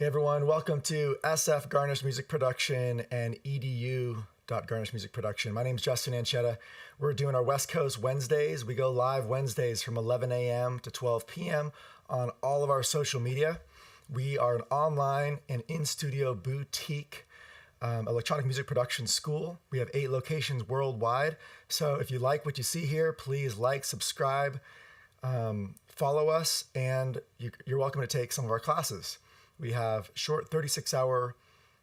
Hey everyone, welcome to SF Garnish Music Production and edu.garnish music production. My name is Justin Anchetta. We're doing our West Coast Wednesdays. We go live Wednesdays from 11 a.m. to 12 p.m. on all of our social media. We are an online and in-studio boutique electronic music production school. We have 8 locations worldwide. So if you like what you see here, please like, subscribe, follow us, and you're welcome to take some of our classes. We have short 36-hour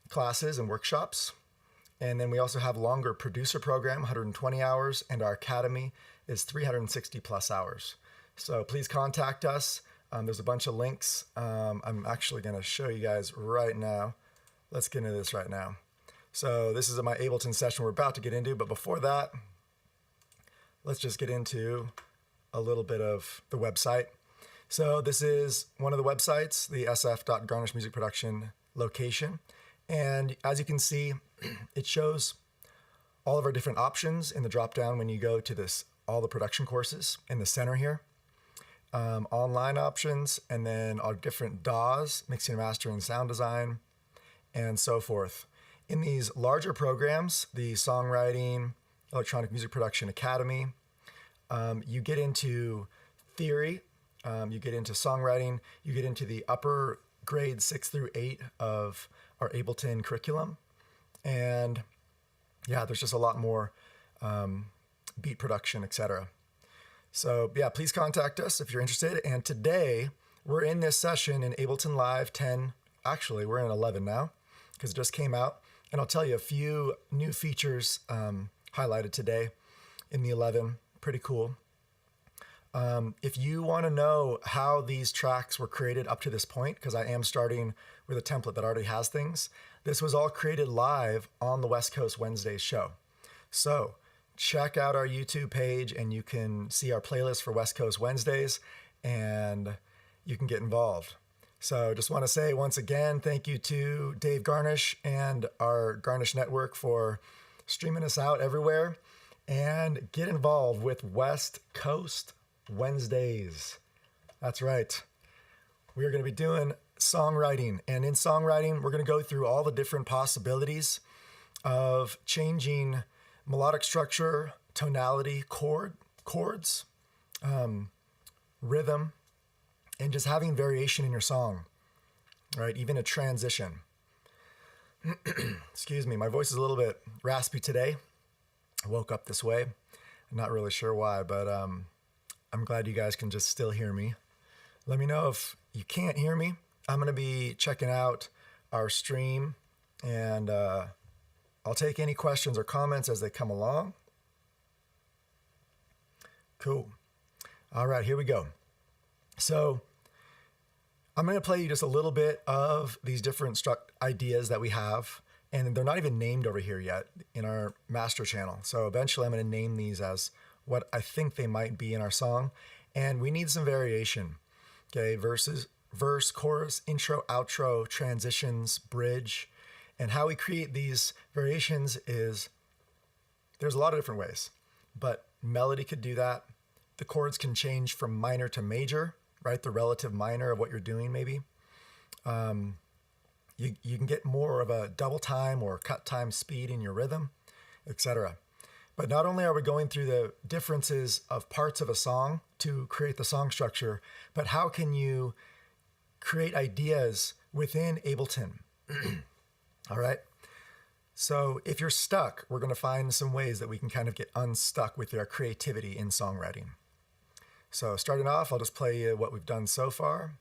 classes and workshops. And then we also have longer producer program, 120 hours, and our academy is 360 plus hours. So please contact us. There's a bunch of links. I'm actually going to show you guys right now. Let's get into this right now. So this is my Ableton session we're about to get into, but before that, let's just get into a little bit of the website. So this is one of the websites, the sf.garnish music production location. And as you can see, it shows all of our different options in the drop-down when you go to this, all the production courses in the center here. Online options, and then our different DAWs, mixing and mastering, sound design, and so forth. In these larger programs, the Songwriting, Electronic Music Production Academy, you get into theory, you get into songwriting, you get into the upper grades 6 through 8 of our Ableton curriculum. And yeah, there's just a lot more beat production, etc. So yeah, please contact us if you're interested. And today we're in this session in Ableton Live 10. Actually, we're in 11 now because it just came out. And I'll tell you a few new features highlighted today in the 11. Pretty cool. If you want to know how these tracks were created up to this point, because I am starting with a template that already has things, this was all created live on the West Coast Wednesdays show. So check out our YouTube page and you can see our playlist for West Coast Wednesdays and you can get involved. So just want to say once again, thank you to Dave Garnish and our Garnish Network for streaming us out everywhere, and get involved with West Coast Wednesdays. That's right. We are going to be doing songwriting, and in songwriting, we're going to go through all the different possibilities of changing melodic structure, tonality, chords, rhythm, and just having variation in your song, right? Even a transition. Excuse me, my voice is a little bit raspy today. I woke up this way. I'm not really sure why, but I'm glad you guys can just still hear me. Let me know if you can't hear me. I'm going to be checking out our stream, and I'll take any questions or comments as they come along. Cool. All right, here we go. So I'm going to play you just a little bit of these different ideas that we have, and they're not even named over here yet in our master channel. So eventually I'm going to name these as what I think they might be in our song, and we need some variation. Okay, verses, verse, chorus, intro, outro, transitions, bridge, and how we create these variations is there's a lot of different ways, but melody could do that. The chords can change from minor to major, right? The relative minor of what you're doing, maybe. You can get more of a double time or cut time speed in your rhythm, etc. But not only are we going through the differences of parts of a song to create the song structure, but how can you create ideas within Ableton? All right. So if you're stuck, we're going to find some ways that we can kind of get unstuck with our creativity in songwriting. So starting off, I'll just play you what we've done so far.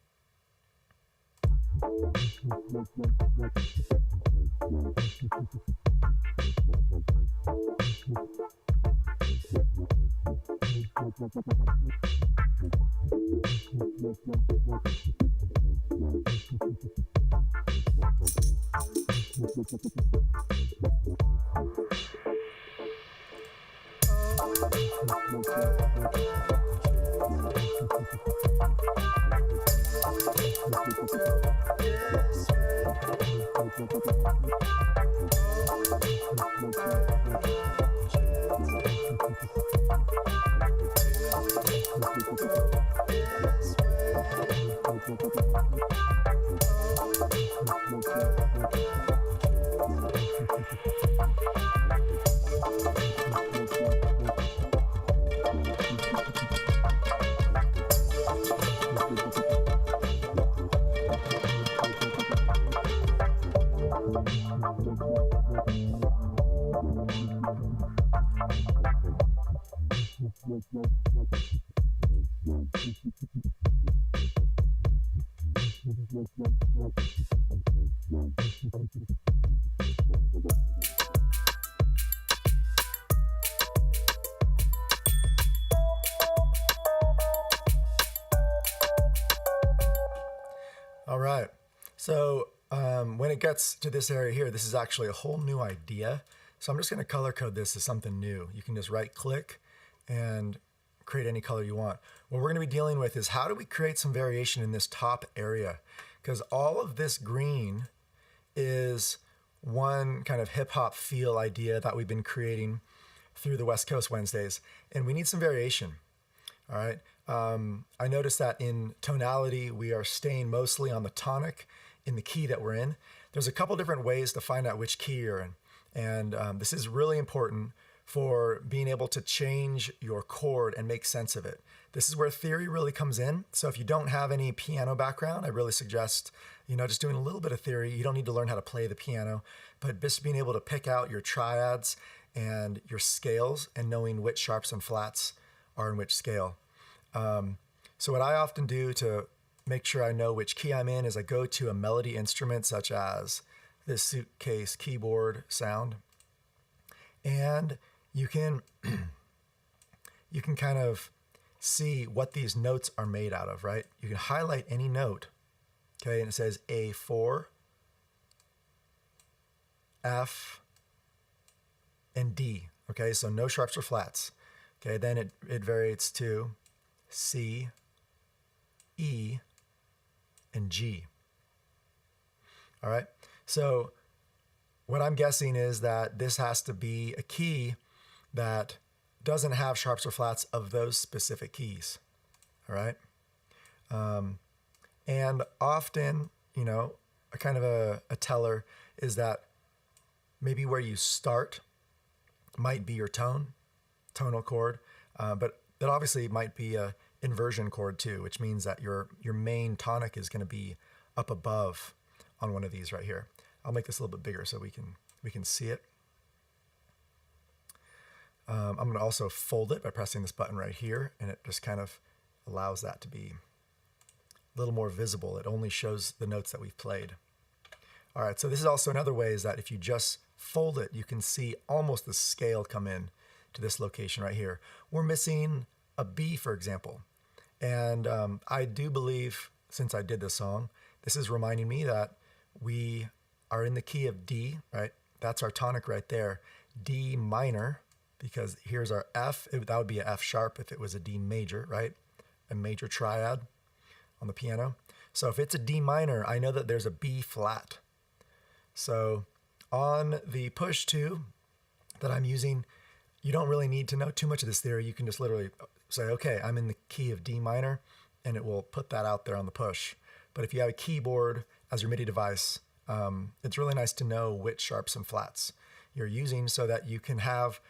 All right. So when it gets to this area here, this is actually a whole new idea. So I'm just going to color code this as something new. You can just right click and create any color you want. What we're going to be dealing with is how do we create some variation in this top area? Because all of this green is one kind of hip hop feel idea that we've been creating through the West Coast Wednesdays, and we need some variation. All right. I noticed that in tonality, we are staying mostly on the tonic in the key that we're in. There's a couple different ways to find out which key you're in. And this is really important for being able to change your chord and make sense of it. This is where theory really comes in. So if you don't have any piano background, I really suggest, just doing a little bit of theory. You don't need to learn how to play the piano, but just being able to pick out your triads and your scales and knowing which sharps and flats are in which scale. So what I often do to make sure I know which key I'm in is I go to a melody instrument such as this Suitcase keyboard sound, and you can you can kind of see what these notes are made out of, right? You can highlight any note, okay, and it says A4, F, and D, okay, so no sharps or flats. Okay, then it varies to C, E, and G. All right, so what I'm guessing is that this has to be a key that doesn't have sharps or flats of those specific keys. All right, and often, a kind of a teller is that maybe where you start might be your tonal chord, but that obviously might be a inversion chord too, which means that your main tonic is going to be up above on one of these right here. I'll make this a little bit bigger so we can see it. I'm going to also fold it by pressing this button right here, and it just kind of allows that to be a little more visible. It only shows the notes that we've played. All right, so this is also another way is that if you just fold it, you can see almost the scale come in to this location right here. We're missing a B, for example. And I do believe, since I did this song, this is reminding me that we are in the key of D, right? That's our tonic right there. D minor, because here's our F. That would be an F sharp if it was a D major, right? A major triad on the piano. So if it's a D minor, I know that there's a B flat. So on the push 2 that I'm using, you don't really need to know too much of this theory. You can just literally say, okay, I'm in the key of D minor, and it will put that out there on the push. But if you have a keyboard as your MIDI device, it's really nice to know which sharps and flats you're using so that you can have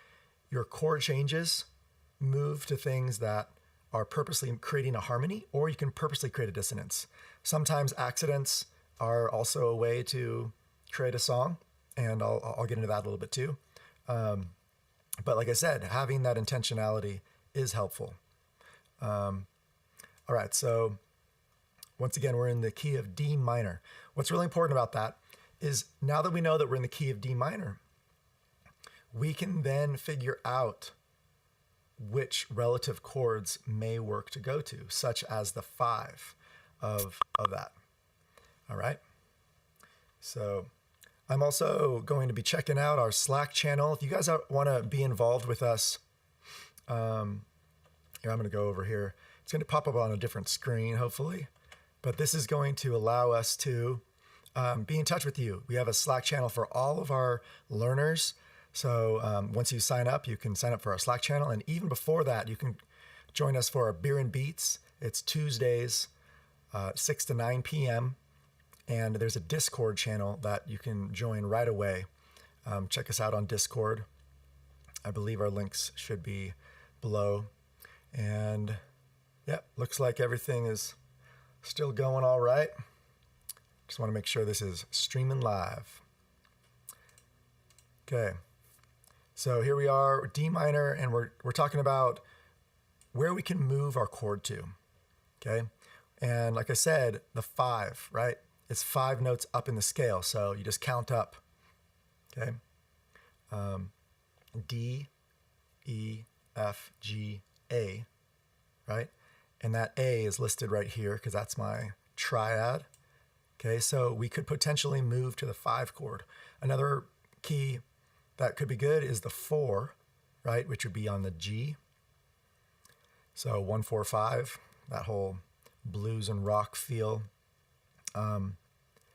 your chord changes move to things that are purposely creating a harmony, or you can purposely create a dissonance. Sometimes accidents are also a way to create a song, and I'll get into that a little bit too. But like I said, having that intentionality is helpful. All right, so once again, we're in the key of D minor. What's really important about that is now that we know that we're in the key of D minor, we can then figure out which relative chords may work to go to, such as the 5 of that. All right. So I'm also going to be checking out our Slack channel. If you guys want to be involved with us, here, I'm going to go over here. It's going to pop up on a different screen, hopefully. But this is going to allow us to be in touch with you. We have a Slack channel for all of our learners. So once you sign up, you can sign up for our Slack channel. And even before that, you can join us for our Beer and Beats. It's Tuesdays, 6 to 9 p.m. And there's a Discord channel that you can join right away. Check us out on Discord. I believe our links should be below. And yeah, looks like everything is still going all right. Just want to make sure this is streaming live. Okay, so here we are, D minor, and we're talking about where we can move our chord to. Okay, and like I said, the 5, right? It's 5 notes up in the scale, so you just count up. Okay, D, E, F, G, A, right? And that A is listed right here because that's my triad. Okay, so we could potentially move to the 5 chord. Another key that could be good is the 4, right, which would be on the G. So 1, 4, 5, that whole blues and rock feel.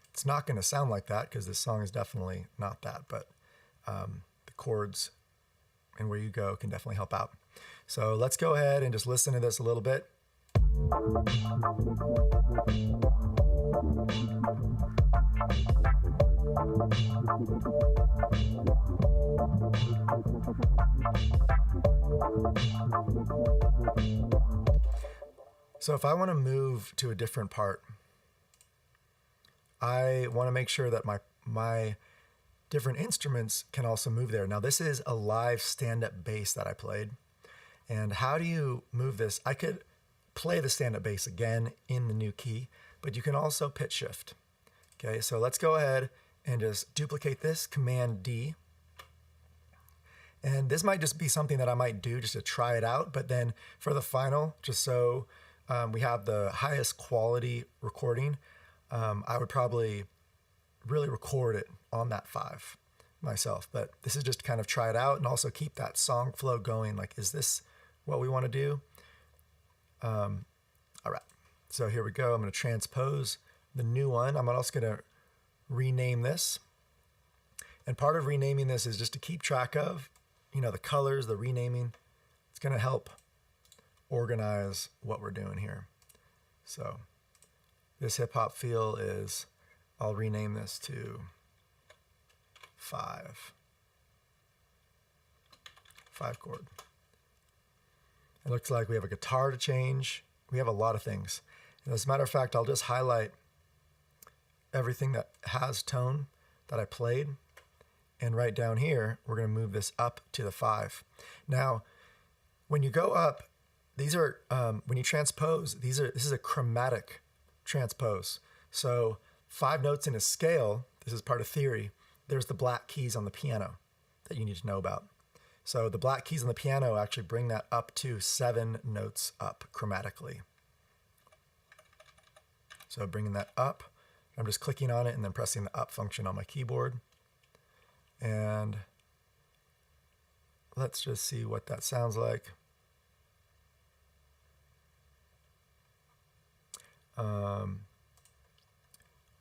It's not going to sound like that because this song is definitely not that, but the chords and where you go can definitely help out. So let's go ahead and just listen to this a little bit. So if I want to move to a different part, I want to make sure that my different instruments can also move there. Now this is a live stand-up bass that I played. And how do you move this? I could play the stand-up bass again in the new key, but you can also pitch shift. Okay, so let's go ahead and just duplicate this, Command D. And this might just be something that I might do just to try it out, but then for the final, just so we have the highest quality recording, I would probably really record it on that 5 myself. But this is just to kind of try it out and also keep that song flow going. Like, is this what we want to do? All right, so here we go. I'm going to transpose the new one. I'm also going to rename this. And part of renaming this is just to keep track of, the colors, the renaming. It's going to help organize what we're doing here. So this hip hop feel is, I'll rename this to 5 chord. It looks like we have a guitar to change. We have a lot of things. And as a matter of fact, I'll just highlight everything that has tone that I played. And right down here, we're going to move this up to the 5. Now, when you go up, these are, when you transpose, this is a chromatic transpose. So 5 notes in a scale, this is part of theory, there's the black keys on the piano that you need to know about. So the black keys on the piano actually bring that up to 7 notes up chromatically. So bringing that up, I'm just clicking on it and then pressing the up function on my keyboard. And let's just see what that sounds like. I'm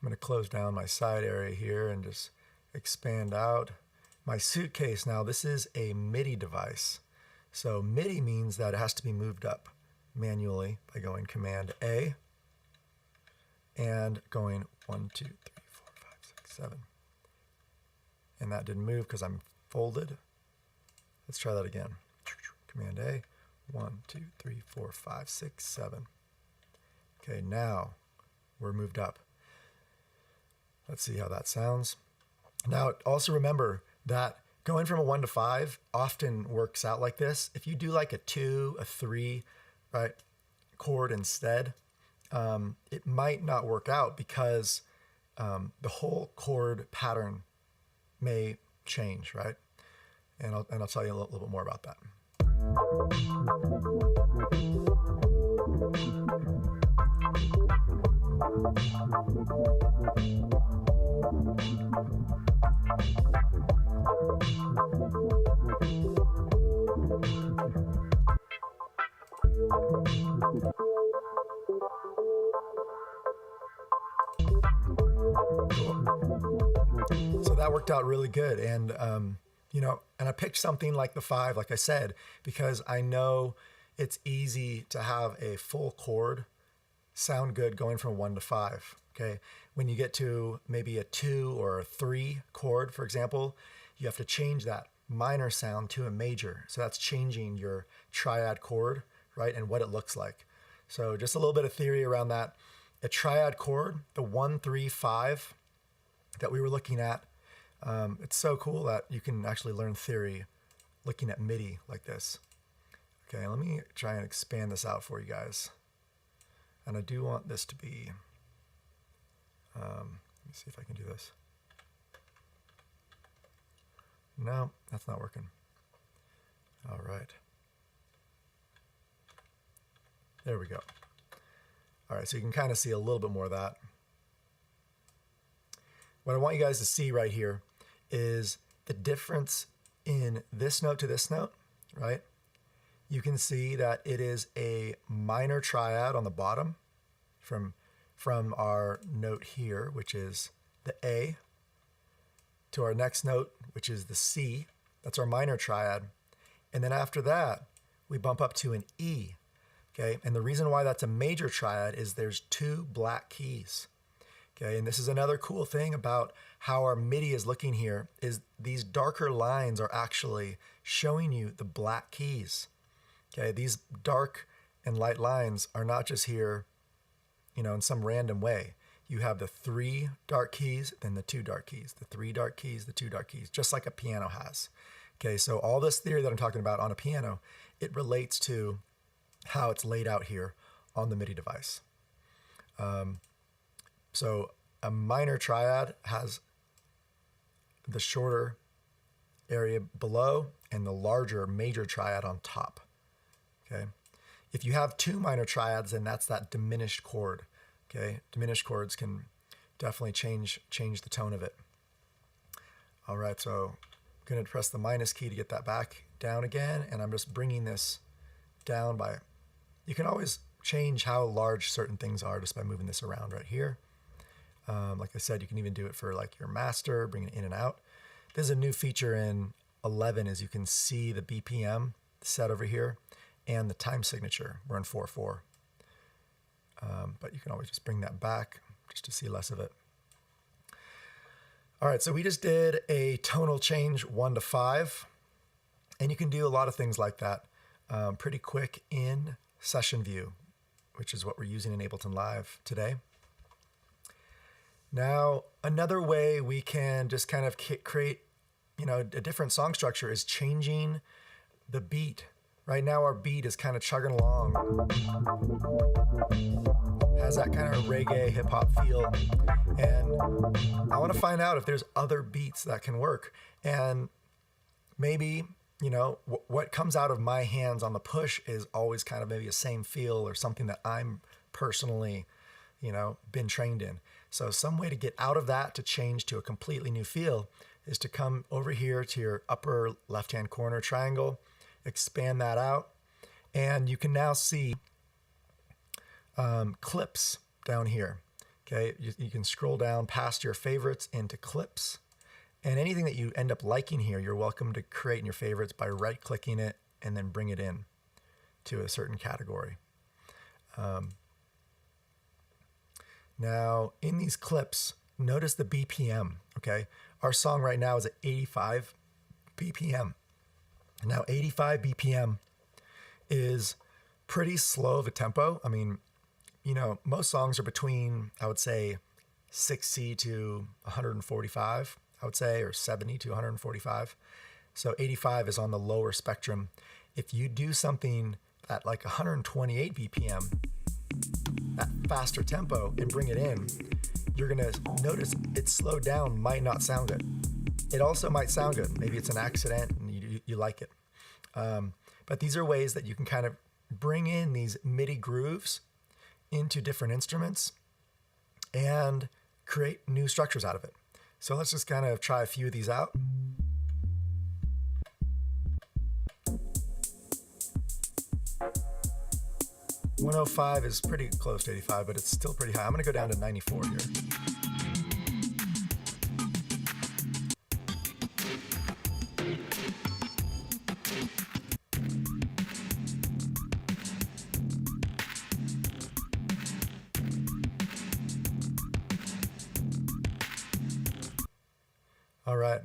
going to close down my side area here and just expand out. My suitcase, now this is a MIDI device. So MIDI means that it has to be moved up manually by going Command A and going 1, 2, 3, 4, 5, 6, 7. And that didn't move because I'm folded. Let's try that again. Command A, 1, 2, 3, 4, 5, 6, 7. Okay, now we're moved up. Let's see how that sounds. Now, also remember that going from a 1 to 5 often works out like this. If you do like a 2, a 3, right, chord instead, it might not work out because the whole chord pattern may change, right? And I'll tell you a little bit more about that. So that worked out really good. And, and I picked something like the 5, like I said, because I know it's easy to have a full chord sound good going from 1 to 5. Okay, when you get to maybe a 2 or a 3 chord, for example, you have to change that minor sound to a major. So that's changing your triad chord, right, and what it looks like. So just a little bit of theory around that. A triad chord, the 1, 3, 5 that we were looking at, it's so cool that you can actually learn theory looking at MIDI like this. Okay, let me try and expand this out for you guys. And I do want this to be, let me see if I can do this. No, that's not working. All right. There we go. All right, so you can kind of see a little bit more of that. What I want you guys to see right here is the difference in this note to this note, right? You can see that it is a minor triad on the bottom from our note here, which is the A, to our next note, which is the C. That's our minor triad. And then after that, we bump up to an E, okay? And the reason why that's a major triad is there's 2 black keys, okay? And this is another cool thing about how our MIDI is looking here, is these darker lines are actually showing you the black keys, okay? These dark and light lines are not just here, you know, in some random way. You have the 3 dark keys, then the 2 dark keys, the 3 dark keys, the 2 dark keys, just like a piano has. Okay, so all this theory that I'm talking about on a piano, it relates to how it's laid out here on the MIDI device. So a minor triad has the shorter area below and the larger major triad on top. Okay, if you have 2 minor triads, then that's that diminished chord. Okay, diminished chords can definitely change the tone of it. All right, so I'm going to press the minus key to get that back down again, and I'm just bringing this down by, you can always change how large certain things are just by moving this around right here. Like I said, you can even do it for like your master, bring it in and out. There's a new feature in 11 is you can see the BPM set over here and the time signature. We're in 4/4. But you can always just bring that back just to see less of it. All right, so we just did a tonal change 1 to 5, and you can do a lot of things like that pretty quick in Session View, which is what we're using in Ableton Live today. Now, another way we can just kind of create, you know, a different song structure is changing the beat. Right now our beat is kind of chugging along. Has that kind of reggae hip hop feel. And I want to find out if there's other beats that can work. And maybe, you know, what comes out of my hands on the push is always kind of maybe a same feel or something that I'm personally, you know, been trained in. So some way to get out of that to change to a completely new feel is to come over here to your upper left-hand corner triangle, expand that out, and you can now see clips down here. Okay, you can scroll down past your favorites into clips, and anything that you end up liking here, you're welcome to create in your favorites by right-clicking it and then bring it in to a certain category. Now, in these clips, notice the BPM, okay? Our song right now is at 85 BPM. Now, 85 BPM is pretty slow of a tempo. I mean, you know, most songs are between, I would say, 60 to 145, I would say, or 70 to 145. So 85 is on the lower spectrum. If you do something at like 128 BPM, that faster tempo, and bring it in, you're gonna notice it slowed down might not sound good. It also might sound good. Maybe it's an accident and you like it. But these are ways that you can kind of bring in these MIDI grooves into different instruments and create new structures out of it. So let's just kind of try a few of these out. "105 is pretty close to 85, but it's still pretty high. I'm gonna go down to 94 here. All right.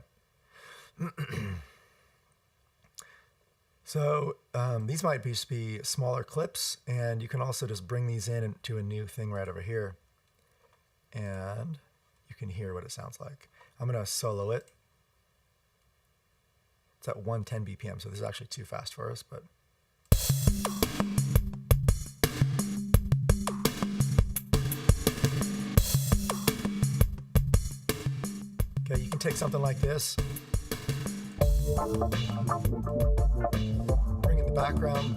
So these might just be smaller clips, and you can also just bring these in into a new thing right over here, and you can hear what it sounds like. I'm going to solo it. It's at 110 BPM, so this is actually too fast for us, but okay, you can take something like this, bring in the background,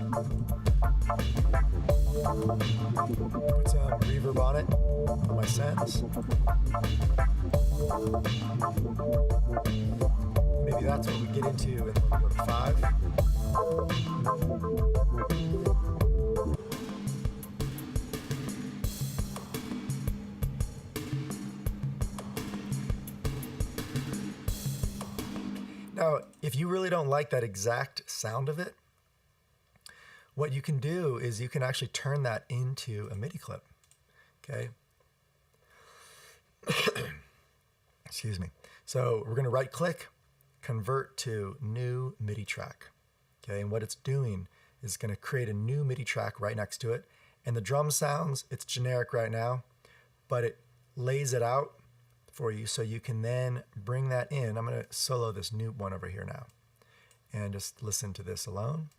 put some reverb on it, on my sends. Maybe that's what we get into when we go to 5. Now, if you really don't like that exact sound of it, what you can do is you can actually turn that into a MIDI clip, okay? Excuse me. So we're going to right click, convert to new MIDI track, okay? And what it's doing is going to create a new MIDI track right next to it. And the drum sounds, it's generic right now, but it lays it out for you so you can then bring that in. I'm going to solo this new one over here now and just listen to this alone.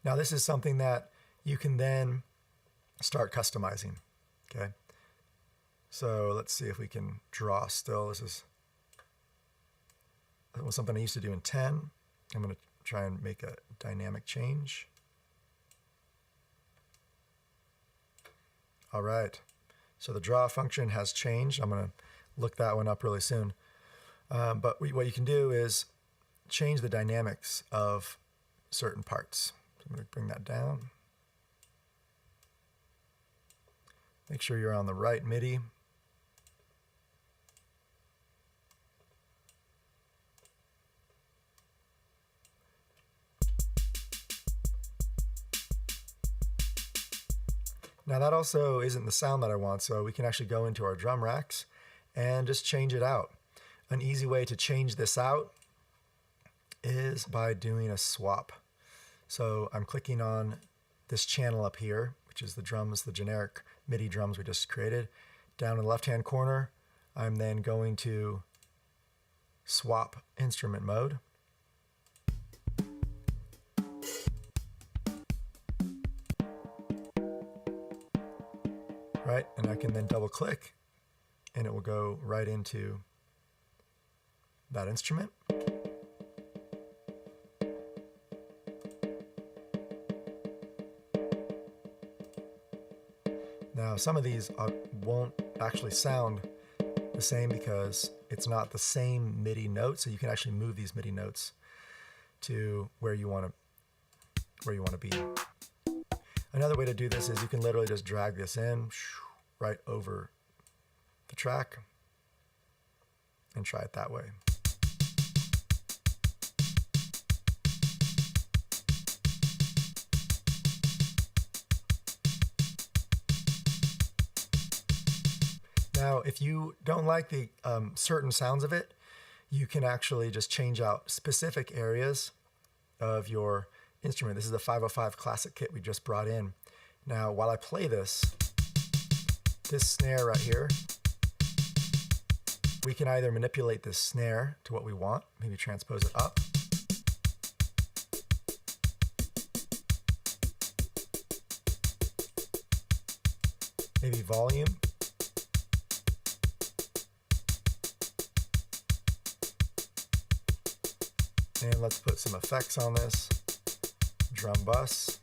Now this is something that you can then start customizing, okay? So let's see if we can draw still. This was something I used to do in 10. I'm going to try and make a dynamic change. All right, so the draw function has changed. I'm going to look that one up really soon. But what you can do is change the dynamics of certain parts. So I'm going to bring that down. Make sure you're on the right MIDI. Now that also isn't the sound that I want, so we can actually go into our drum racks and just change it out. An easy way to change this out is by doing a swap. So I'm clicking on this channel up here, which is the drums, the generic MIDI drums we just created. Down in the left-hand corner, I'm then going to swap instrument mode. Right, and I can then double click and it will go right into that instrument. Now some of these won't actually sound the same because it's not the same MIDI note, so you can actually move these MIDI notes to where you want to be. Another way to do this is you can literally just drag this in right over the track and try it that way. Now, if you don't like the certain sounds of it, you can actually just change out specific areas of your instrument. This is the 505 Classic kit we just brought in. Now, while I play this snare right here, we can either manipulate this snare to what we want, maybe transpose it up, maybe volume, and let's put some effects on this. Drum bus.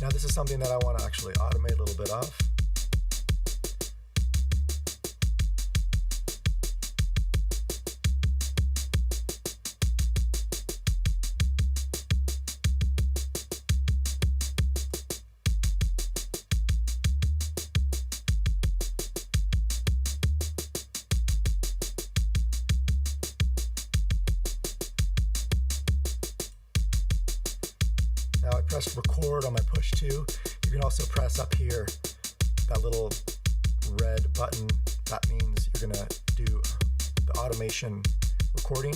Now this is something that I want to actually automate a little bit of. Now I pressed record on my push 2. You can also press up here that little red button. That means you're gonna do the automation recording.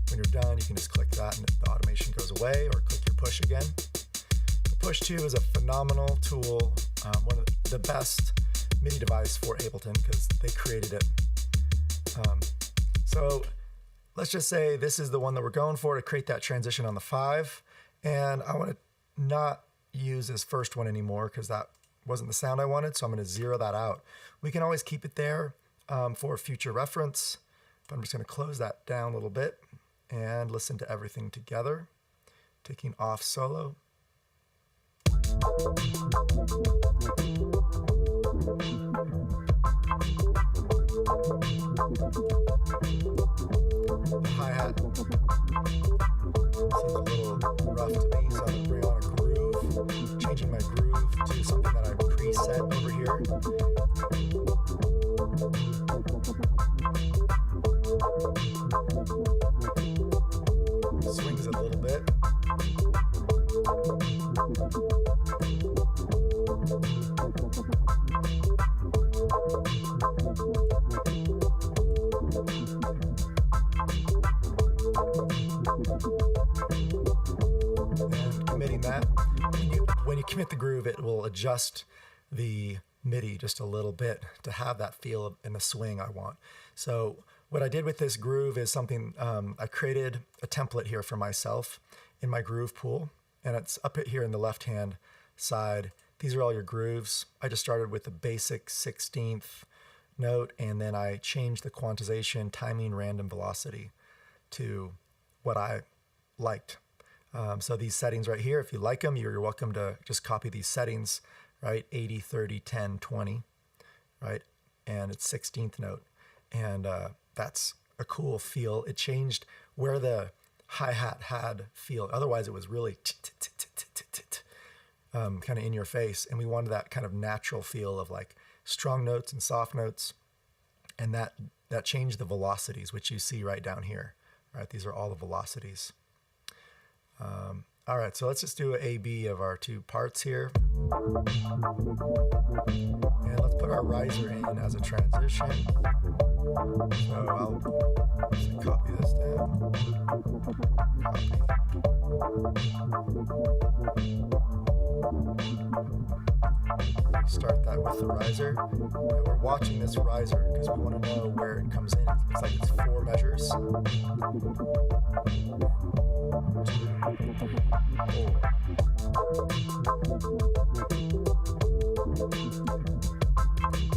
When you're done, you can just click that and the automation goes away, or click your push again. The push 2 is a phenomenal tool, one of the best MIDI device for Ableton because they created it. So let's just say this is the one that we're going for to create that transition on the 5. And I want to not use this first one anymore because that wasn't the sound I wanted. So I'm going to zero that out. We can always keep it there for future reference. But I'm just going to close that down a little bit and listen to everything together. Taking off solo. Hi-hat seems a little rough to me, so I'm going to bring on a groove, changing my groove to something that I preset over here. Swings a little bit. And committing that, when you commit the groove, it will adjust the MIDI just a little bit to have that feel and the swing I want. So what I did with this groove is something, I created a template here for myself in my groove pool, and it's up here in the left-hand side. These are all your grooves. I just started with the basic 16th note, and then I changed the quantization, timing, random, velocity to what I liked. So these settings right here, if you like them, you're welcome to just copy these settings, right? 80, 30, 10, 20, right? And it's 16th note. And that's a cool feel. It changed where the hi-hat had feel. Otherwise, it was really kind of in your face. And we wanted that kind of natural feel of like strong notes and soft notes. And that changed the velocities, which you see right down here. Right? These are all the velocities. All right, so let's just do an A-B of our two parts here. And let's put our riser in as a transition. So I'll copy this down. Copy. Start that with the riser. And we're watching this riser because we want to know where it comes in. It's like it's 4 measures. 2, 3, 4.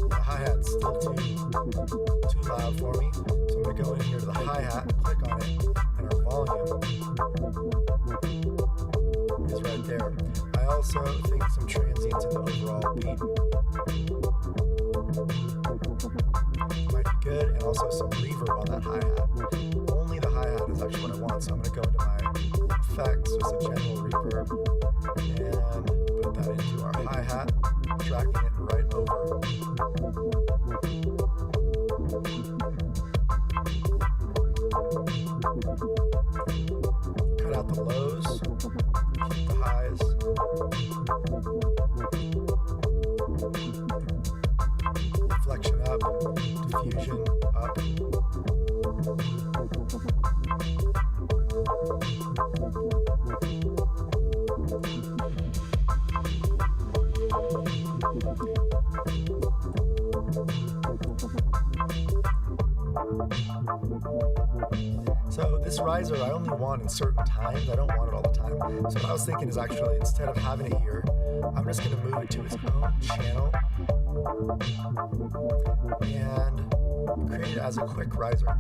The hi-hat's still too loud for me, so I'm going to go in here to the hi-hat, click on it, and our volume is right there. I also think some transients in the overall beat might be good, and also some reverb on that hi-hat. Only the hi-hat is actually what I want, so I'm going to go into my effects, just a general reverb, and put that into our hi-hat, dragging it right over. Cut out the lows, keep the highs. Reflection up, diffusion up. So this riser I only want in certain times. I don't want it all the time. So what I was thinking is actually, instead of having it here, I'm just going to move it to its own channel and create it as a quick riser.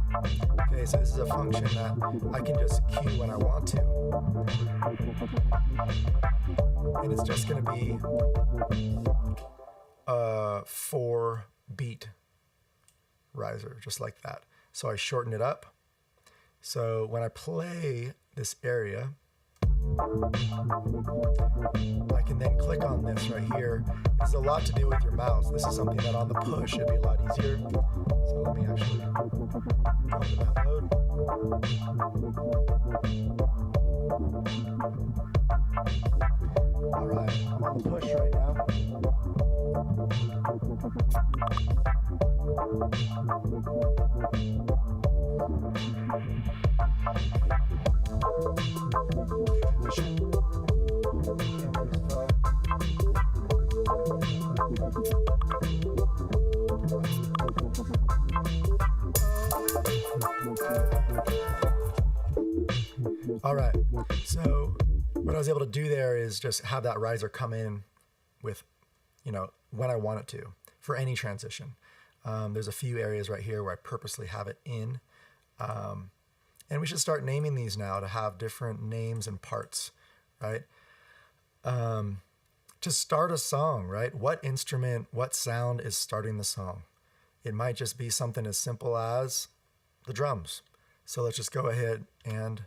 Okay, so this is a function that I can just cue when I want to. And it's just going to be a 4-beat riser, just like that. So I shorten it up. So when I play this area, I can then click on this right here. There's a lot to do with your mouse. This is something that on the push it'd be a lot easier. So let me actually go into that mode. All right, I'm on the push right now. All right, so what I was able to do there is just have that riser come in with, when I want it to for any transition. There's a few areas right here where I purposely have it in. And we should start naming these now to have different names and parts, right? To start a song, right? What instrument, what sound is starting the song? It might just be something as simple as the drums. So let's just go ahead and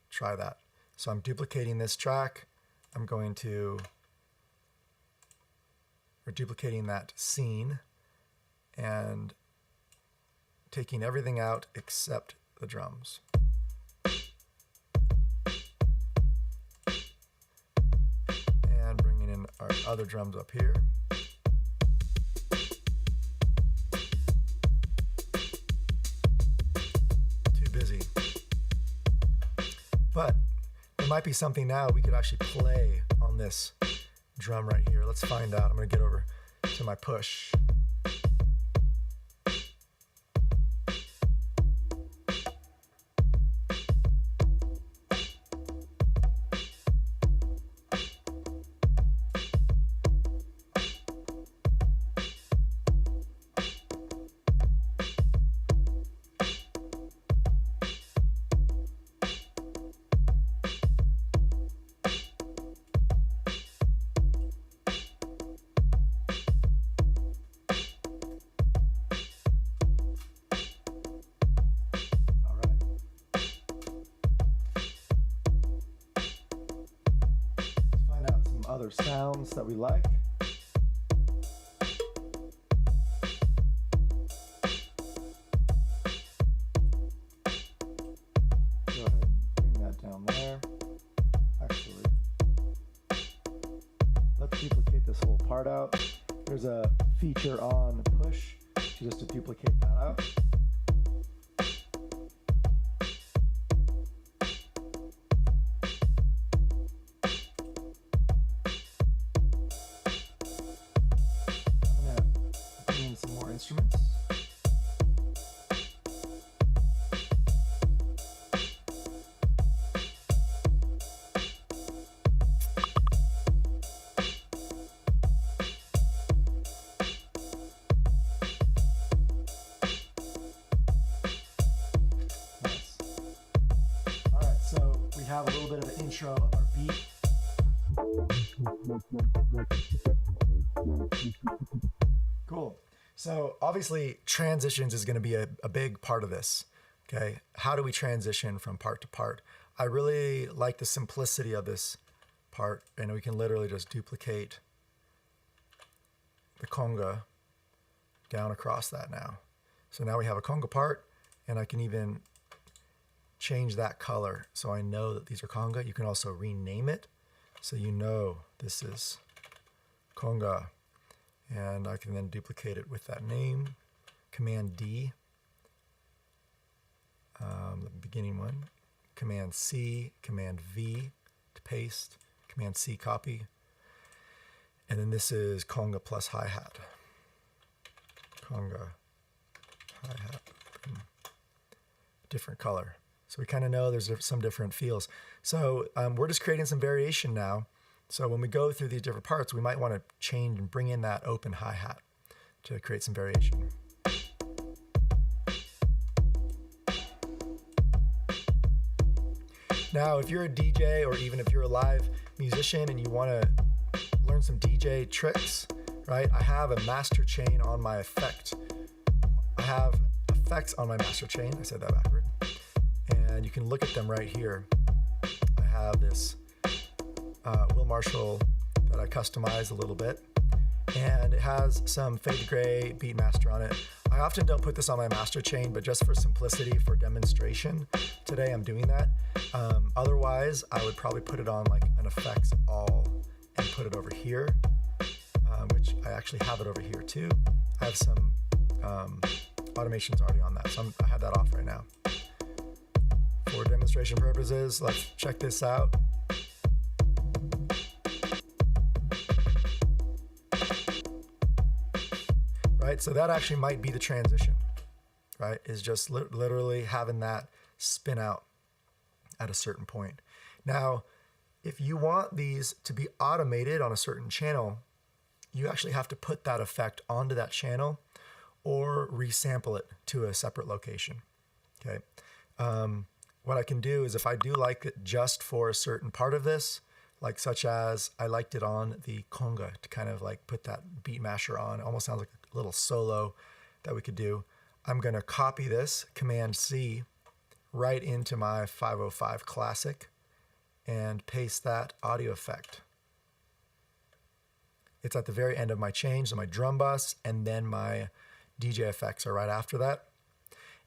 try that. So I'm duplicating this track. I'm going to, or duplicating that scene and taking everything out except the drums. And bringing in our other drums up here. Too busy. But there might be something now we could actually play on this drum right here. Let's find out. I'm going to get over to my push. Other sounds that we like. Go ahead and bring that down there. Actually, let's duplicate this whole part out. There's a feature on push just to duplicate that out. Instruments. Nice. All right, so we have a little bit of an intro of our beat. Cool. So obviously transitions is going to be a big part of this, okay? How do we transition from part to part? I really like the simplicity of this part, and we can literally just duplicate the conga down across that now. So now we have a conga part, and I can even change that color so I know that these are conga. You can also rename it so you know this is conga. And I can then duplicate it with that name, Command D, the beginning one, Command C, Command V to paste, Command C copy, and then this is conga plus hi-hat. Conga, hi-hat, different color. So we kind of know there's some different feels. So we're just creating some variation now. So when we go through these different parts, we might want to change and bring in that open hi-hat to create some variation. Now, if you're a DJ or even if you're a live musician and you want to learn some DJ tricks, right? I have a master chain on my effect. I have effects on my master chain. I said that backward. And you can look at them right here. I have this Will Marshall that I customized a little bit, and it has some fade to gray beat master on it. I often don't put this on my master chain, but just for simplicity, for demonstration, today I'm doing that. Otherwise, I would probably put it on like an effects all and put it over here, which I actually have it over here too. I have some automations already on that, so I have that off right now. For demonstration purposes, let's check this out. Right, so that actually might be the transition, right? Is just literally having that spin out at a certain point. Now, if you want these to be automated on a certain channel, you actually have to put that effect onto that channel or resample it to a separate location, okay? What I can do is if I do like it just for a certain part of this, like such as I liked it on the conga to kind of like put that beat masher on, it almost sounds like a little solo that we could do. I'm gonna copy this, Command C, right into my 505 Classic and paste that audio effect. It's at the very end of my change, so my drum bus and then my DJ effects are right after that.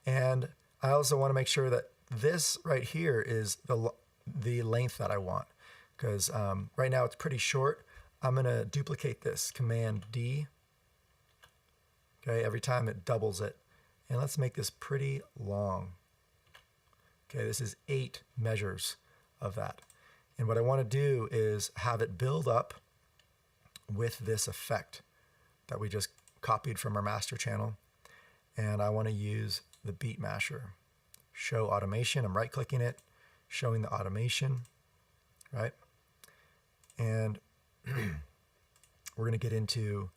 And I also wanna make sure that this right here is the length that I want, because right now it's pretty short. I'm gonna duplicate this, Command D. Okay, every time it doubles it. And let's make this pretty long. Okay, this is 8 measures of that. And what I want to do is have it build up with this effect that we just copied from our master channel. And I want to use the beat masher. Show automation, I'm right clicking it, showing the automation, right? And we're going to get into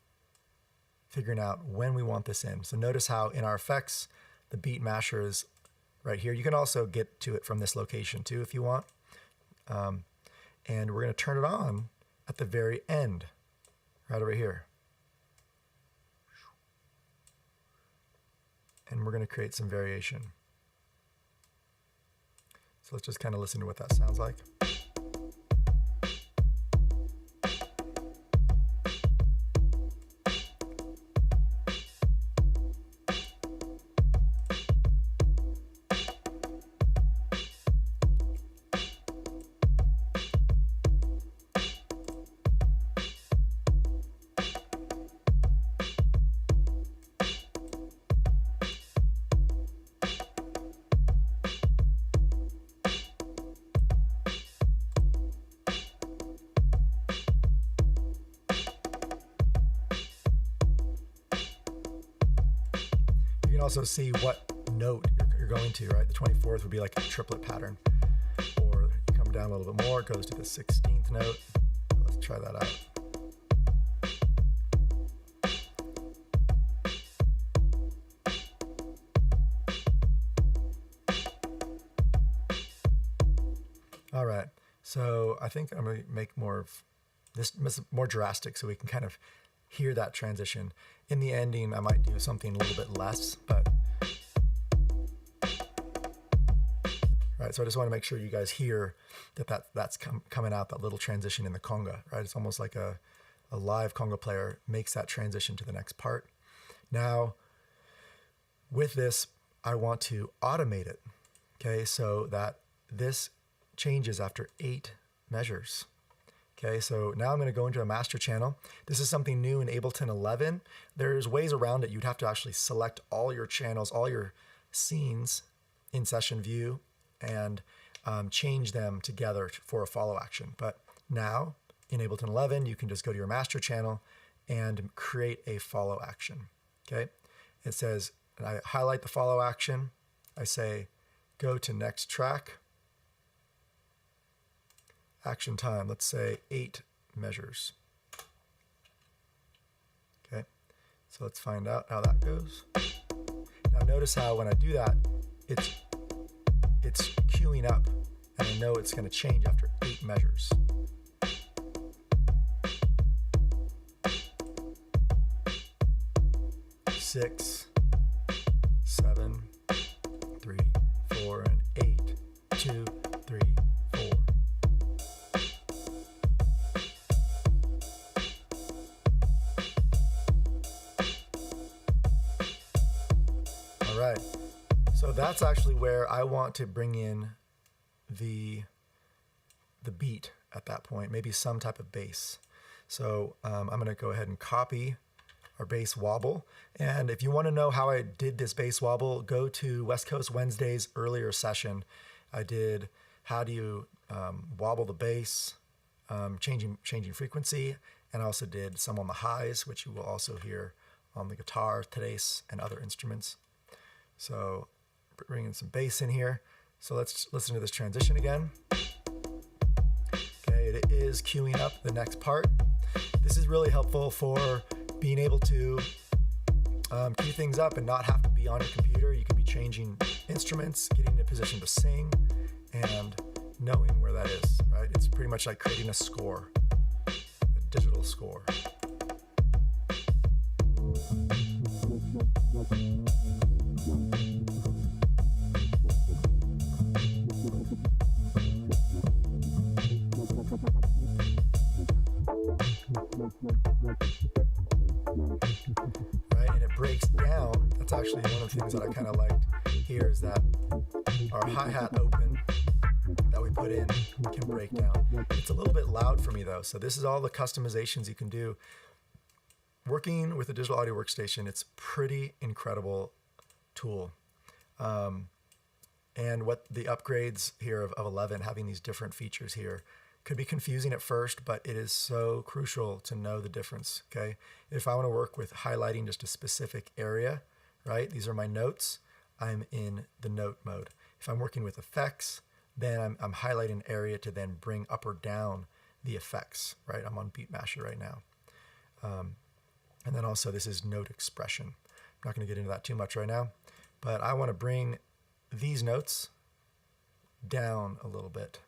figuring out when we want this in. So notice how in our effects, the beat masher is right here. You can also get to it from this location too if you want. And we're going to turn it on at the very end, right over here. And we're going to create some variation. So let's just kind of listen to what that sounds like. You can also see what note you're going to, right? The 24th would be like a triplet pattern. Or you come down a little bit more, it goes to the 16th note. Let's try that out. All right, so I think I'm gonna make more of this more drastic so we can kind of hear that transition. In the ending, I might do something a little bit less, but right. So I just want to make sure you guys hear that's coming out, that little transition in the conga, right? It's almost like a live conga player makes that transition to the next part. Now, with this, I want to automate it, okay? So that this changes after 8 measures. Okay, so now I'm going to go into a master channel. This is something new in Ableton 11. There's ways around it. You'd have to actually select all your channels, all your scenes in session view and change them together for a follow action. But now in Ableton 11, you can just go to your master channel and create a follow action. Okay, it says, and I highlight the follow action. I say, go to next track. Action time, let's say 8 measures. Okay, so let's find out how that goes. Now notice how when I do that, it's queuing up, and I know it's going to change after 8 measures. Six, 7, 3, 4, and 8, 2, 3, 4. All right, so that's actually where I want to bring in the beat at that point, maybe some type of bass. So I'm going to go ahead and copy our bass wobble. And if you want to know how I did this bass wobble, go to West Coast Wednesday's earlier session. I did how do you wobble the bass, changing frequency, and I also did some on the highs, which you will also hear on the guitar, Thaddeus, and other instruments. So bringing some bass in here. So let's listen to this transition again. Okay, it is queuing up the next part. This is really helpful for being able to cue things up and not have to be on your computer. You can be changing instruments, getting in a position to sing, and knowing where that is, right? It's pretty much like creating a score, a digital score. Right, and it breaks down. That's actually one of the things that I kind of liked here is that our hi-hat open that we put in can break down. It's a little bit loud for me though, so this is all the customizations you can do. Working with a digital audio workstation, it's a pretty incredible tool. And what the upgrades here of 11, having these different features here, could be confusing at first, but it is so crucial to know the difference, okay? If I want to work with highlighting just a specific area, right? These are my notes. I'm in the note mode. If I'm working with effects, then I'm highlighting an area to then bring up or down the effects, right? I'm on Beatmasher right now. And then also this is note expression. I'm not going to get into that too much right now, but I want to bring these notes down a little bit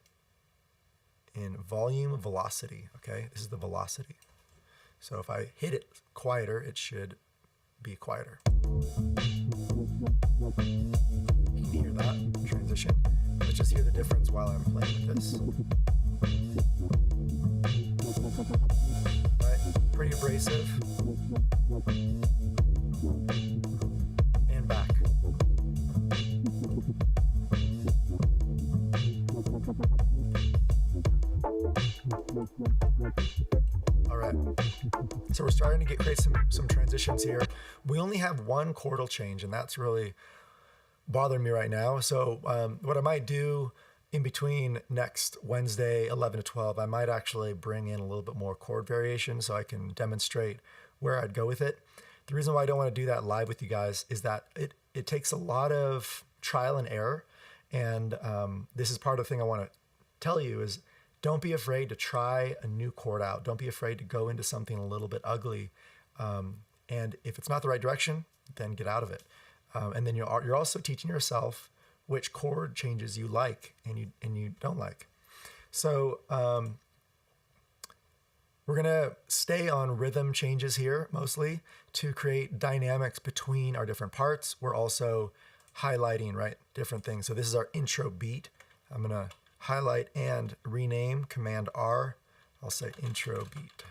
in volume velocity, okay? This is the velocity. So if I hit it quieter, it should be quieter. You can hear that transition. Let's just hear the difference while I'm playing with this. Right, pretty abrasive. And back. All right, so we're starting to create some transitions here. We only have one chordal change, and that's really bothering me right now. So what I might do in between next Wednesday, 11 to 12, I might actually bring in a little bit more chord variation so I can demonstrate where I'd go with it. The reason why I don't want to do that live with you guys is that it takes a lot of trial and error. And this is part of the thing I want to tell you is don't be afraid to try a new chord out. Don't be afraid to go into something a little bit ugly. And if it's not the right direction, then get out of it. And then you're also teaching yourself which chord changes you like and you don't like. So we're gonna stay on rhythm changes here mostly to create dynamics between our different parts. We're also highlighting, right, different things. So this is our intro beat. I'm gonna highlight and rename, Command R. I'll say intro beat.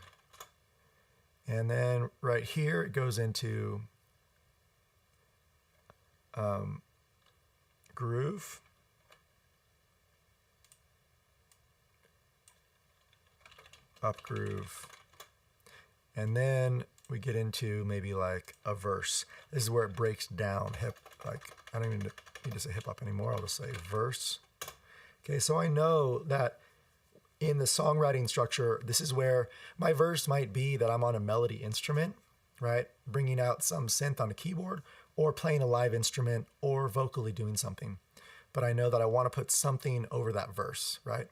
And then right here it goes into groove. Up groove. And then we get into maybe like a verse. This is where it breaks down like I don't even need to say hip hop anymore. I'll just say verse. Okay, so I know that in the songwriting structure, this is where my verse might be that I'm on a melody instrument, right? Bringing out some synth on a keyboard or playing a live instrument or vocally doing something. But I know that I want to put something over that verse, right?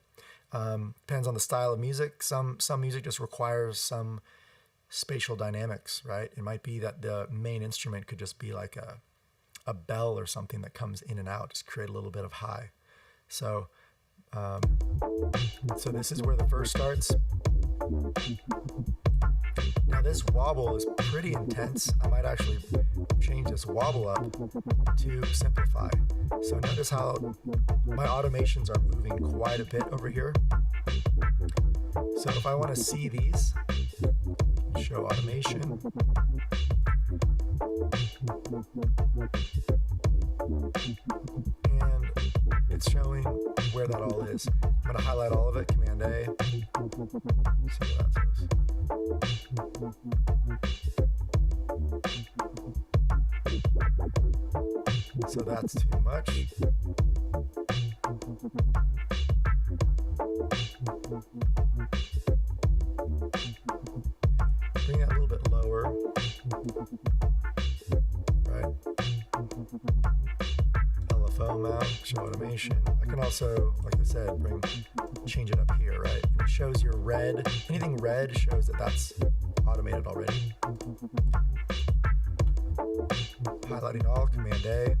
Depends on the style of music. Some music just requires some spatial dynamics, right? It might be that the main instrument could just be like a bell or something that comes in and out, just create a little bit of high. So this is where the verse starts. Now this wobble is pretty intense. I might actually change this wobble up to simplify. So notice how my automations are moving quite a bit over here. So if I want to see these, show automation. And it's showing where that all is. I'm going to highlight all of it, Command A. See where that goes. So that's too much. Bring it a little bit lower. Right. LFO mount, show automation. I can also, like I said, change it up here, right? And it shows your red. Anything red shows that that's automated already. Highlighting all, Command A.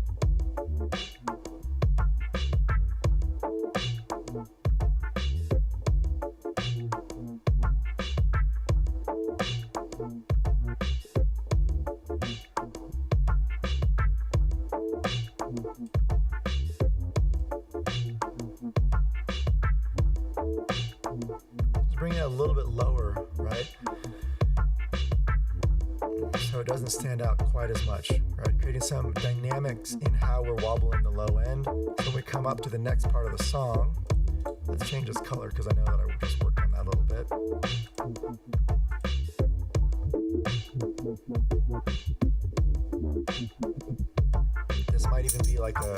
Just bring it a little bit lower, right? So it doesn't stand out quite as much, right? Creating some dynamics in how we're wobbling the low end. So when we come up to the next part of the song, let's change this color because I know that I just worked on that a little bit. This might even be like a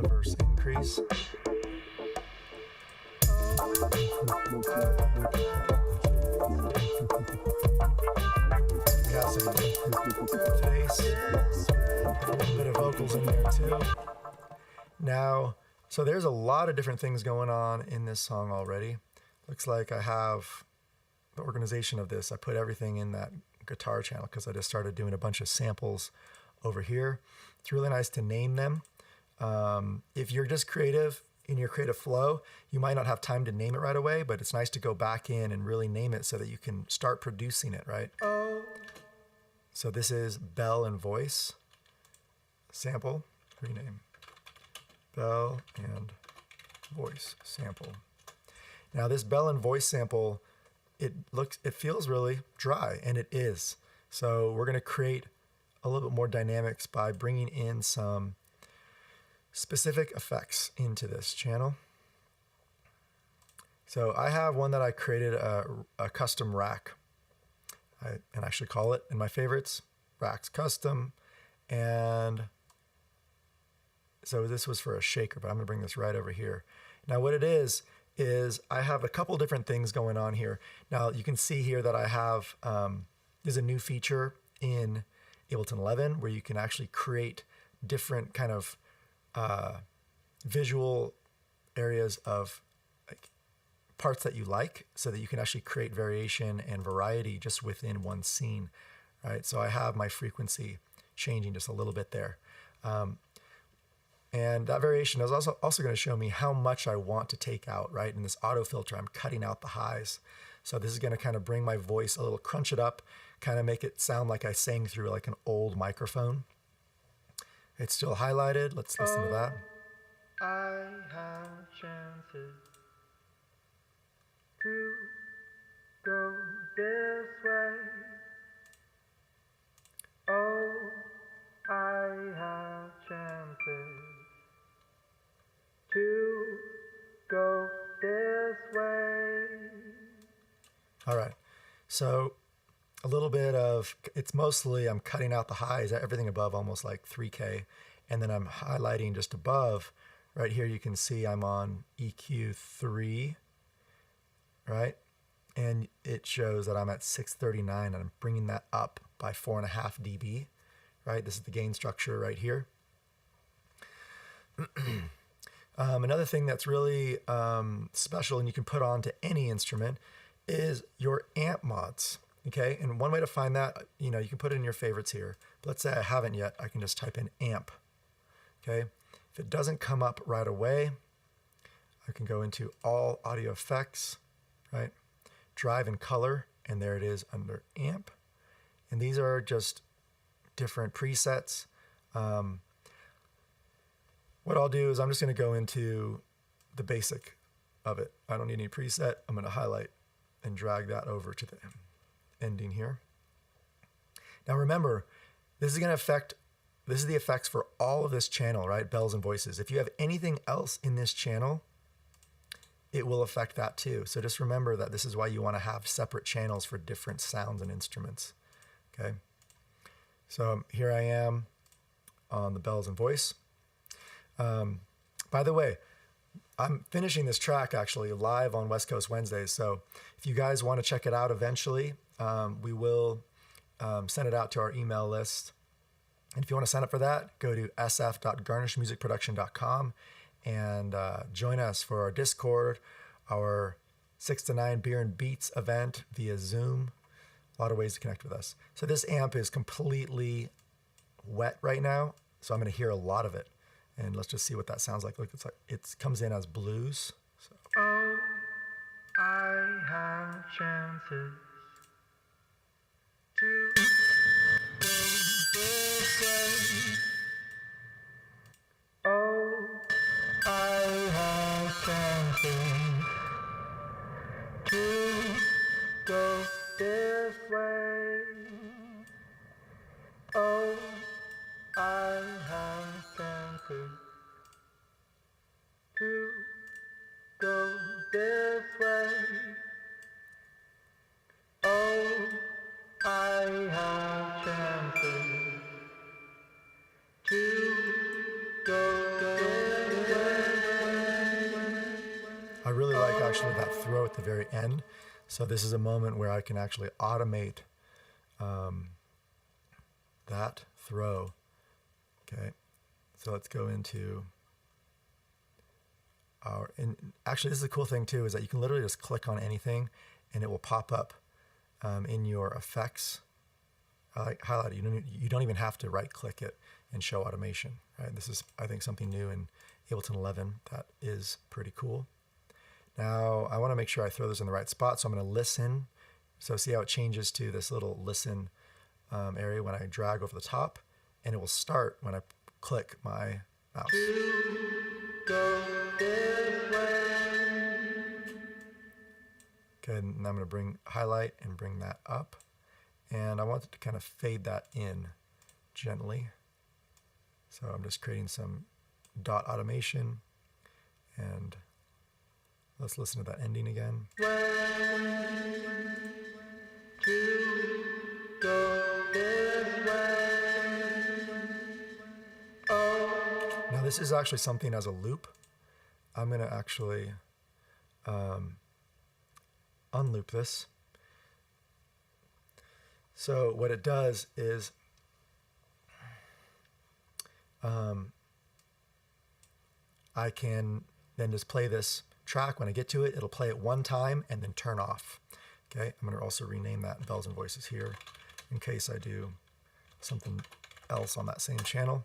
verse increase. We have some bass, a little bit of vocals in there too. Now, so there's a lot of different things going on in this song already. Looks like I have the organization of this. I put everything in that guitar channel because I just started doing a bunch of samples over here. It's really nice to name them. If you're just creative in your creative flow, you might not have time to name it right away, but it's nice to go back in and really name it so that you can start producing it, right? So this is bell and voice sample, rename. Bell and voice sample. Now this bell and voice sample, it feels really dry, and it is. So we're gonna create a little bit more dynamics by bringing in some specific effects into this channel. So I have one that I created a custom rack. And actually call it in my favorites, Racks Custom. And so this was for a shaker, but I'm gonna bring this right over here. Now what it is I have a couple different things going on here. Now you can see here that I have, there's a new feature in Ableton 11 where you can actually create different kind of visual areas of like parts that you like, so that you can actually create variation and variety just within one scene, right? So I have my frequency changing just a little bit there. And that variation is also going to show me how much I want to take out, right? In this auto filter, I'm cutting out the highs. So this is going to kind of bring my voice a little, crunch it up, kind of make it sound like I sang through like an old microphone. It's still highlighted. Let's listen to that. I have chances to go this way. Oh, I have chances to go this way. All right. So a little bit of, it's mostly I'm cutting out the highs, everything above almost like 3K. And then I'm highlighting just above. Right here you can see I'm on EQ 3, right? And it shows that I'm at 639 and I'm bringing that up by 4.5 dB, right? This is the gain structure right here. Another thing that's really special and you can put on to any instrument is your amp mods, okay? And one way to find that, you know, you can put it in your favorites here. But let's say I haven't yet, I can just type in amp, okay? If it doesn't come up right away, I can go into all audio effects, right? Drive and color, and there it is under amp. And these are just different presets. What I'll do is I'm just gonna go into the basic of it. I don't need any preset. I'm gonna highlight and drag that over to the ending here. Now remember, this is the effects for all of this channel, right? Bells and voices. If you have anything else in this channel, it will affect that too. So just remember that this is why you want to have separate channels for different sounds and instruments. Okay. So here I am on the bells and voice. By the way, I'm finishing this track actually live on West Coast Wednesdays. So if you guys want to check it out eventually, we will send it out to our email list. And if you want to sign up for that, go to sf.garnishmusicproduction.com and join us for our Discord, our 6 to 9 Beer and Beats event via Zoom. A lot of ways to connect with us. So this amp is completely wet right now, so I'm going to hear a lot of it. And let's just see what that sounds like. Look, it's like it comes in as blues. So. Oh, I have chances to go this way. Oh, I have chances to go this way. Oh, I have chances to go this way. Oh, I have chances to go this way. I really like actually that throw at the very end. So this is a moment where I can actually automate that throw. Okay, so let's go into our, and actually this is a cool thing too, is that you can literally just click on anything and it will pop up in your effects. Highlight it. You don't even have to right click it and show automation, right? This is, I think, something new in Ableton 11 that is pretty cool. Now I want to make sure I throw this in the right spot, so I'm going to listen. So see how it changes to this little listen area when I drag over the top, and it will start when I click my mouse. Go this way. Okay, and I'm going to bring highlight and bring that up, and I want it to kind of fade that in gently. So I'm just creating some dot automation, and let's listen to that ending again. Now this is actually something as a loop. I'm going to actually unloop this. So what it does is I can then just play this track. When I get to it, it'll play it one time and then turn off. Okay, I'm going to also rename that Bells and Voices here in case I do something else on that same channel.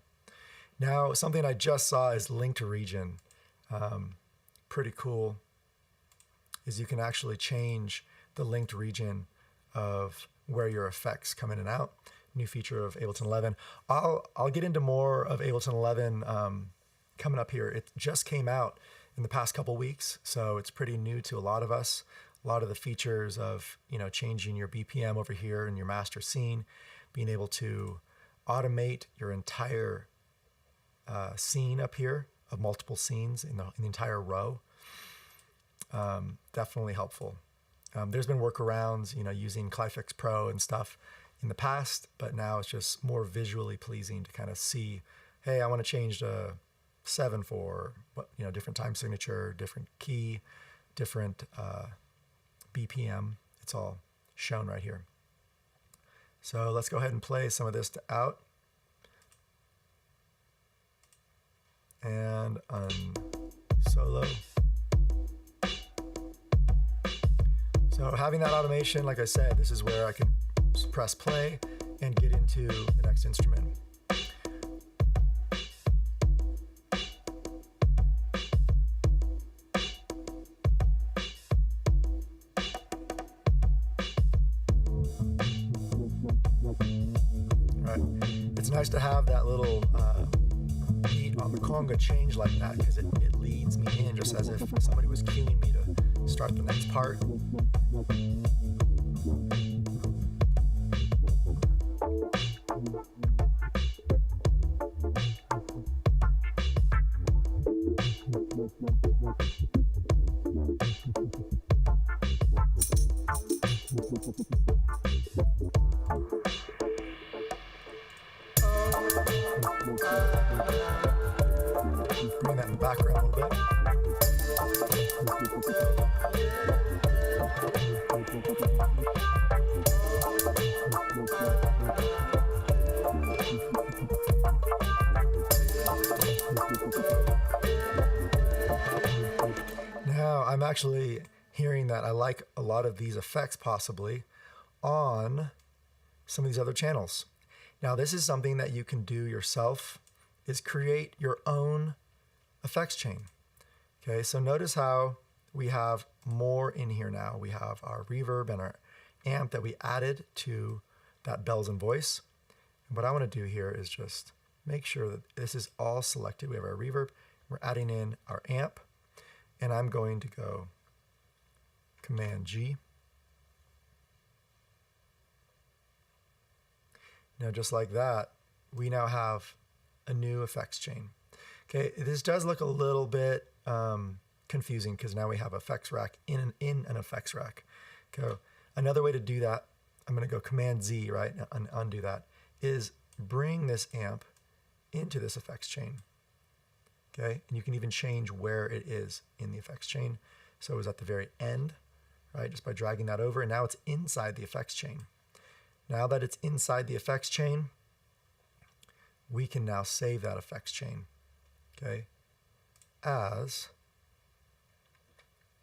Now, something I just saw is linked region. Pretty cool is you can actually change the linked region of where your effects come in and out. New feature of Ableton 11. I'll get into more of Ableton 11 coming up here. It just came out in the past couple weeks, so it's pretty new to a lot of us. A lot of the features of, changing your BPM over here in your master scene, being able to automate your entire scene up here of multiple scenes in the entire row. Definitely helpful. There's been workarounds, using Clifix Pro and stuff in the past, but now it's just more visually pleasing to kind of see, hey, I want to change to 7 for, different time signature, different key, different BPM. It's all shown right here. So let's go ahead and play some of this out. And solo. So having that automation, like I said, this is where I can press play and get into the next instrument. Right. It's nice to have that little beat on the conga change like that, because it leads me in just as if somebody was cueing me to start the next part. Bring that in the background a little bit. Now I'm actually hearing that I like a lot of these effects possibly on some of these other channels. Now this is something that you can do yourself, is create your own effects chain. Okay, so notice how we have more in here now. We have our reverb and our amp that we added to that bells and voice. And what I want to do here is just make sure that this is all selected. We have our reverb, we're adding in our amp, and I'm going to go Command G. Now just like that, we now have a new effects chain. Okay, this does look a little bit confusing because now we have effects rack in an effects rack. Okay, another way to do that, I'm going to go Command Z, right, and undo that, is bring this amp into this effects chain. Okay, and you can even change where it is in the effects chain. So it was at the very end, right, just by dragging that over, and now it's inside the effects chain. Now that it's inside the effects chain, we can now save that effects chain, okay, as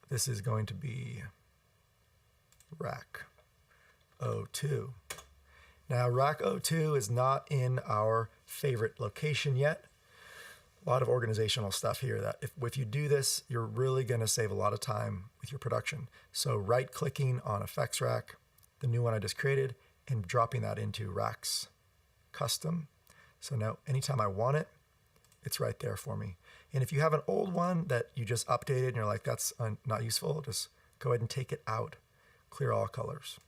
this is going to be rack 02. Now rack 02 is not in our favorite location yet. A lot of organizational stuff here that if you do this, you're really going to save a lot of time with your production. So right clicking on effects rack, the new one I just created, and dropping that into racks custom. So now anytime I want it, it's right there for me. And if you have an old one that you just updated and you're like, that's not useful, just go ahead and take it out, clear all colors,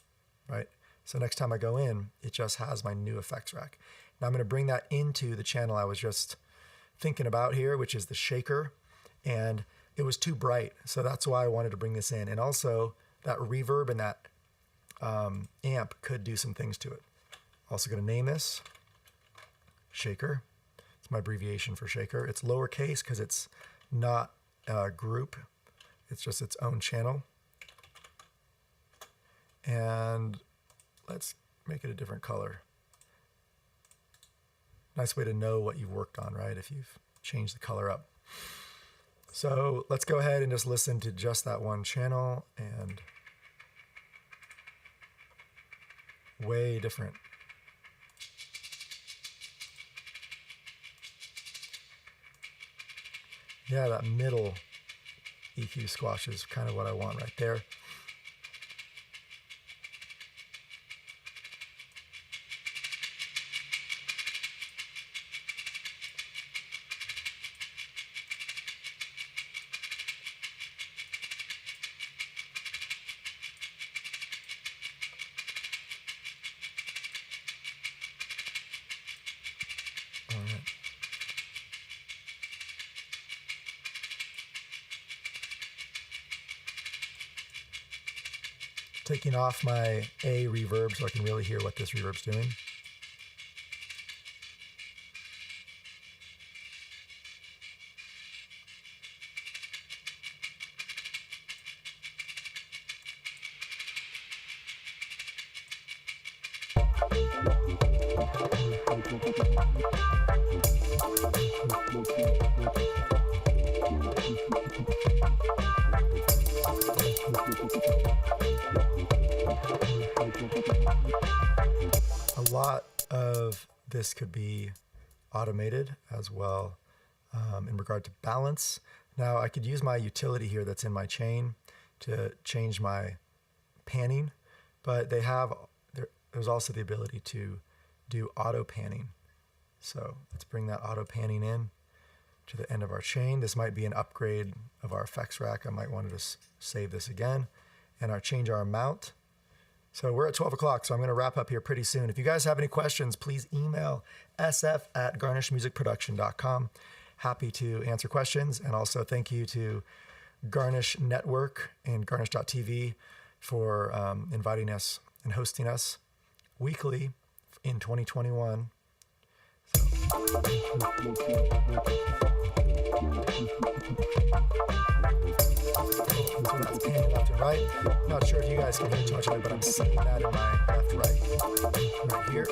right? So next time I go in, it just has my new effects rack. Now I'm going to bring that into the channel I was just thinking about here, which is the shaker. And it was too bright, so that's why I wanted to bring this in. And also that reverb and that amp could do some things to it. Also going to name this shaker. It's my abbreviation for shaker. It's lowercase because it's not a group. It's just its own channel. And let's make it a different color. Nice way to know what you've worked on, right? If you've changed the color up. So let's go ahead and just listen to just that one channel, and way different. Yeah, that middle EQ squash is kind of what I want right there. All right. Taking off my A reverb so I can really hear what this reverb's doing. A lot of this could be automated as well in regard to balance. Now I could use my utility here that's in my chain to change my panning, but there's also the ability to do auto panning. So let's bring that auto panning in to the end of our chain. This might be an upgrade of our effects rack. I might want to just save this again and change our amount. So we're at 12 o'clock, so I'm going to wrap up here pretty soon. If you guys have any questions, please email sf@garnishmusicproduction.com. Happy to answer questions. And also thank you to Garnish Network and Garnish.tv for inviting us and hosting us weekly in 2021. So that's panning left and right. I'm not sure if you guys can hear too much of it, but I'm seeing that in my left, right here.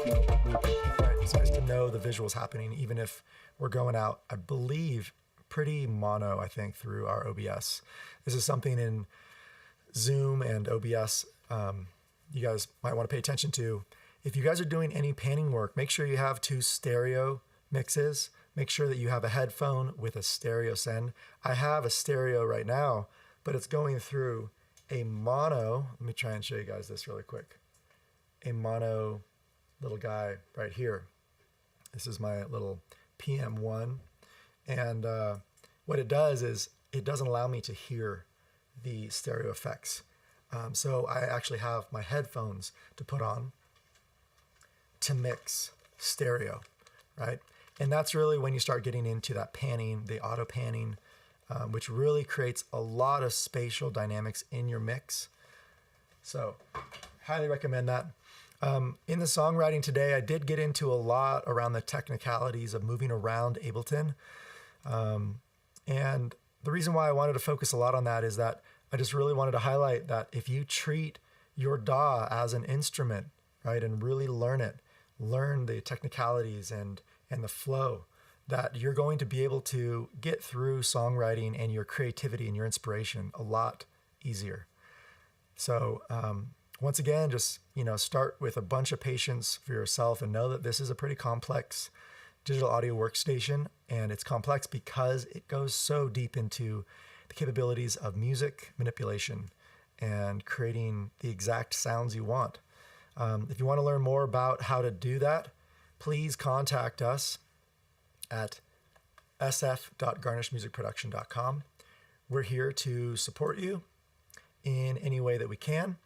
Right, so just to know the visuals happening, even if we're going out, I believe, pretty mono, I think, through our OBS. This is something in Zoom and OBS you guys might want to pay attention to. If you guys are doing any panning work, make sure you have 2 stereo mixes. Make sure that you have a headphone with a stereo send. I have a stereo right now, but it's going through a mono. Let me try and show you guys this really quick. A mono little guy right here. This is my little PM1. And what it does is it doesn't allow me to hear the stereo effects. So I actually have my headphones to put on to mix stereo, right? And that's really when you start getting into that panning, the auto panning, which really creates a lot of spatial dynamics in your mix. So highly recommend that. In the songwriting today, I did get into a lot around the technicalities of moving around Ableton. And the reason why I wanted to focus a lot on that is that I just really wanted to highlight that if you treat your DAW as an instrument, right, and really learn it, learn the technicalities and the flow, that you're going to be able to get through songwriting and your creativity and your inspiration a lot easier. So once again, just start with a bunch of patience for yourself and know that this is a pretty complex digital audio workstation, and it's complex because it goes so deep into the capabilities of music manipulation and creating the exact sounds you want. If you want to learn more about how to do that, please contact us at sf.garnishmusicproduction.com. We're here to support you in any way that we can.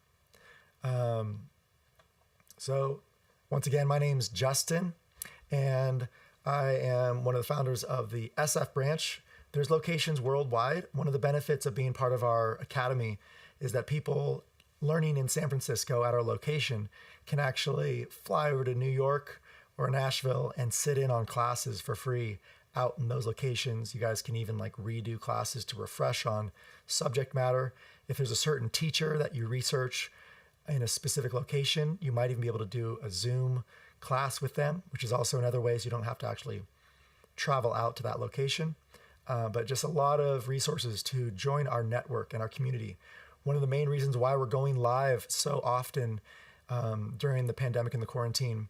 So once again, my name's Justin, and I am one of the founders of the SF branch. There's locations worldwide. One of the benefits of being part of our academy is that people learning in San Francisco at our location can actually fly over to New York or Nashville and sit in on classes for free out in those locations. You guys can even redo classes to refresh on subject matter. If there's a certain teacher that you research in a specific location, you might even be able to do a Zoom class with them, which is also another way so you don't have to actually travel out to that location. But just a lot of resources to join our network and our community. One of the main reasons why we're going live so often during the pandemic and the quarantine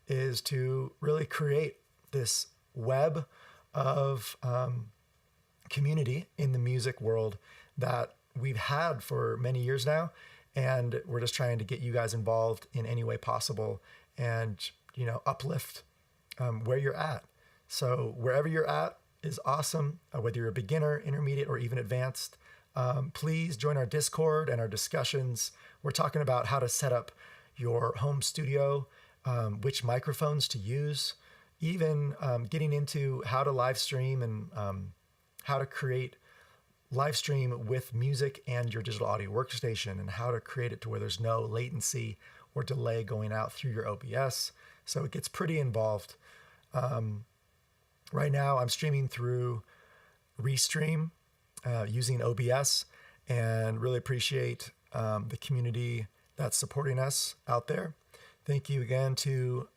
is to really create this web of community in the music world that we've had for many years now. And we're just trying to get you guys involved in any way possible and, uplift where you're at. So wherever you're at is awesome, whether you're a beginner, intermediate, or even advanced. Please join our Discord and our discussions. We're talking about how to set up your home studio, which microphones to use, even getting into how to live stream and how to create live stream with music and your digital audio workstation, and how to create it to where there's no latency or delay going out through your OBS. So it gets pretty involved. Right now I'm streaming through Restream using OBS, and really appreciate the community that's supporting us out there. Thank you again to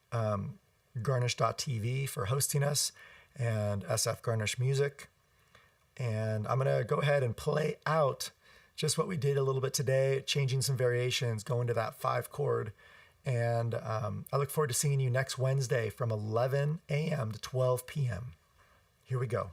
Garnish.tv for hosting us, and SF Garnish Music. And I'm going to go ahead and play out just what we did a little bit today, changing some variations, going to that 5-chord. And I look forward to seeing you next Wednesday from 11 a.m. to 12 p.m. Here we go.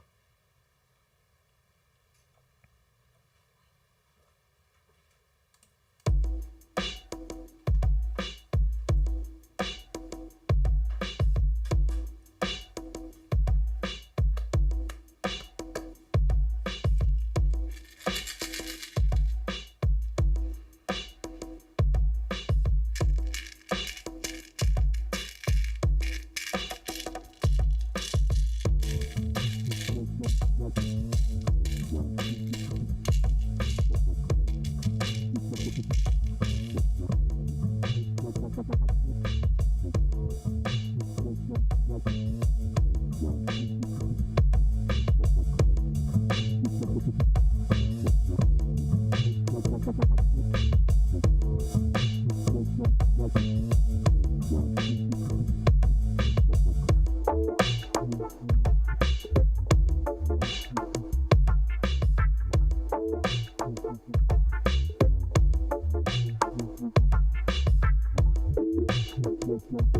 Thank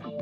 you.